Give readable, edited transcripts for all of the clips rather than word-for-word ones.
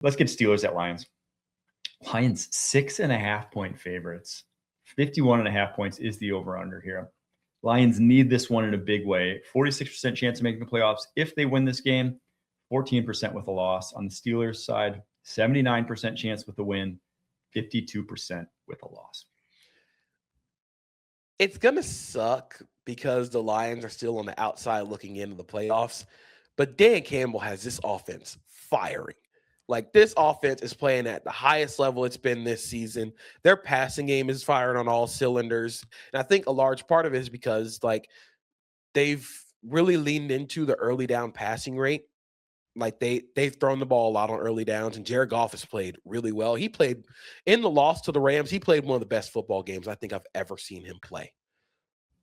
Let's get Steelers at Lions. Lions 6.5-point favorites. 51.5 points is the over-under here. Lions need this one in a big way. 46% chance of making the playoffs if they win this game. 14% with a loss. On the Steelers side, 79% chance with a win. 52% with a loss. It's going to suck because the Lions are still on the outside looking into the playoffs. But Dan Campbell has this offense firing. Like, this offense is playing at the highest level it's been this season. Their passing game is firing on all cylinders. And I think a large part of it is because, like, they've really leaned into the early down passing rate. Like, they've thrown the ball a lot on early downs, and Jared Goff has played really well. He played in the loss to the Rams. He played one of the best football games I think I've ever seen him play.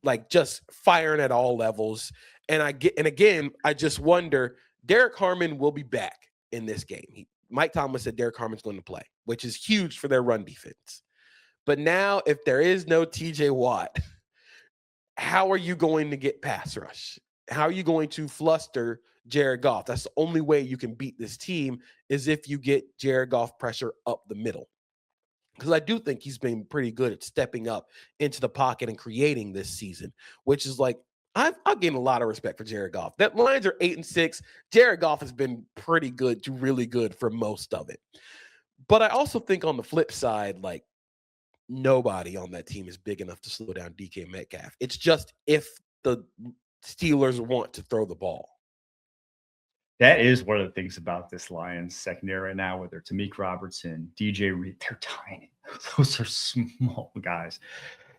Like, just firing at all levels. And again, I just wonder, Derek Harmon will be back in this game. Mike Tomlin said Derek Harmon's going to play, which is huge for their run defense. But now, if there is no TJ Watt, how are you going to get pass rush? How are you going to fluster Jared Goff? That's the only way you can beat this team, is if you get Jared Goff pressure up the middle. Because I do think he's been pretty good at stepping up into the pocket and creating this season, which is like, I've gained a lot of respect for Jared Goff. That Lions are 8-6. Jared Goff has been pretty good to really good for most of it. But I also think on the flip side, like, nobody on that team is big enough to slow down DK Metcalf. It's just if the Steelers want to throw the ball. That is one of the things about this Lions secondary right now, whether it's Amik Robertson, DJ Reed, they're tiny. Those are small guys.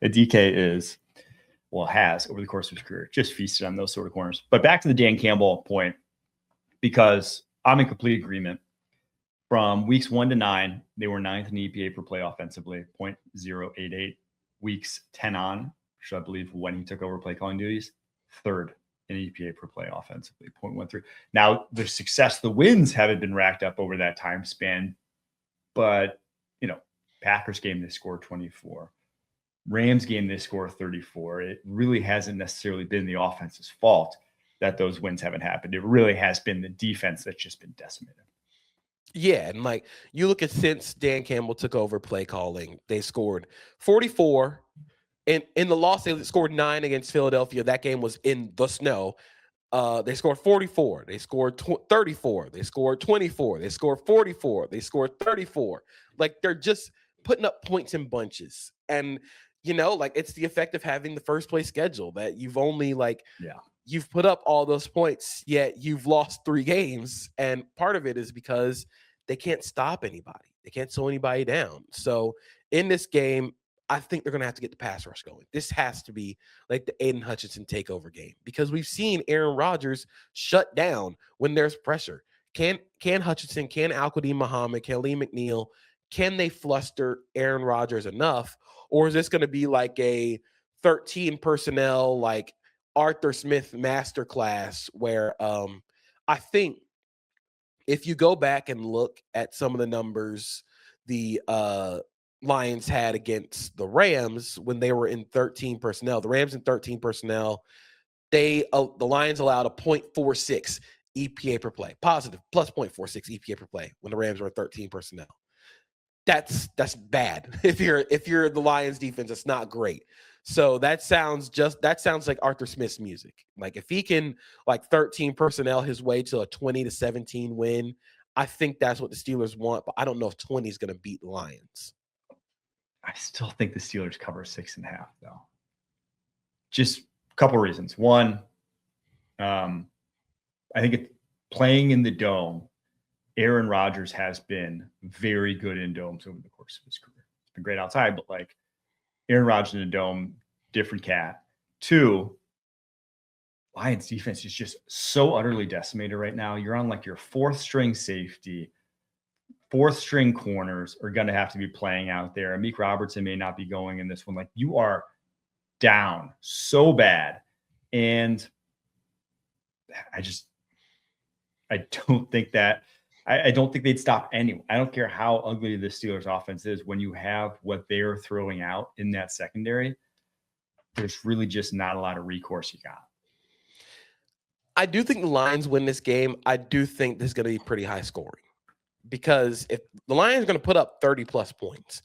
And DK is, well, has over the course of his career just feasted on those sort of corners. But back to the Dan Campbell point, because I'm in complete agreement. From weeks 1 to 9, they were 9th in EPA per play offensively, 0.088. Weeks 10 on, which I believe when he took over play calling duties, 3rd in EPA per play offensively, 0.13. Now, the success, the wins haven't been racked up over that time span, but, Packers game, they scored 24. Rams game, they score 34. It really hasn't necessarily been the offense's fault that those wins haven't happened. It really has been the defense that's just been decimated. Yeah, and like, you look at since Dan Campbell took over play calling, they scored 44. And in the loss, they scored 9 against Philadelphia. That game was in the snow. They scored 44. They scored 34. They scored 24. They scored 44. They scored 34. Like, they're just putting up points in bunches. And, like, it's the effect of having the first place schedule that you've only you've put up all those points, yet you've lost 3 games. And part of it is because they can't stop anybody. They can't slow anybody down. So in this game, I think they're going to have to get the pass rush going. This has to be like the Aiden Hutchinson takeover game, because we've seen Aaron Rodgers shut down when there's pressure. Can Hutchinson, can Al-Qadim Muhammad, can Lee McNeil, can they fluster Aaron Rodgers enough? Or is this going to be like a 13 personnel, like Arthur Smith masterclass, where I think if you go back and look at some of the numbers the Lions had against the Rams when they were in 13 personnel, the Rams in 13 personnel, the Lions allowed a 0.46 EPA per play, positive plus 0.46 EPA per play when the Rams were in 13 personnel. That's bad. If you're the Lions defense, it's not great. So that sounds like Arthur Smith's music. Like, if he can, like, 13 personnel his way to a 20-17 win, I think that's what the Steelers want. But I don't know if 20 is going to beat the Lions. I still think the Steelers cover 6.5, though. Just a couple reasons. One, I think playing in the dome, Aaron Rodgers has been very good in domes over the course of his career. It's been great outside, but like Aaron Rodgers in a dome, different cat. 2, Lions defense is just so utterly decimated right now. You're on like your 4th string safety, 4th string corners are going to have to be playing out there. Amik Robertson may not be going in this one. Like, you are down so bad. And I don't think that I don't think they'd stop anyone. I don't care how ugly the Steelers offense is. When you have what they're throwing out in that secondary, there's really just not a lot of recourse you got. I do think the Lions win this game. I do think this is going to be pretty high scoring, because if the Lions are going to put up 30 plus points,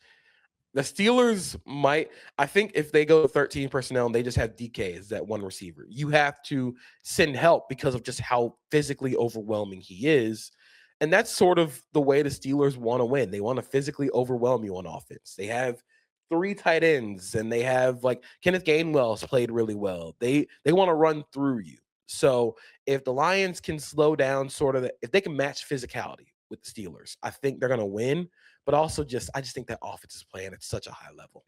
the Steelers might, I think if they go to 13 personnel and they just have DK as that one receiver, you have to send help because of just how physically overwhelming he is. And that's sort of the way the Steelers want to win. They want to physically overwhelm you on offense. They have 3 tight ends and they have like Kenneth Gainwell's played really well. They want to run through you. So if the Lions can slow down sort of, if they can match physicality with the Steelers, I think they're going to win. But also I just think that offense is playing at such a high level.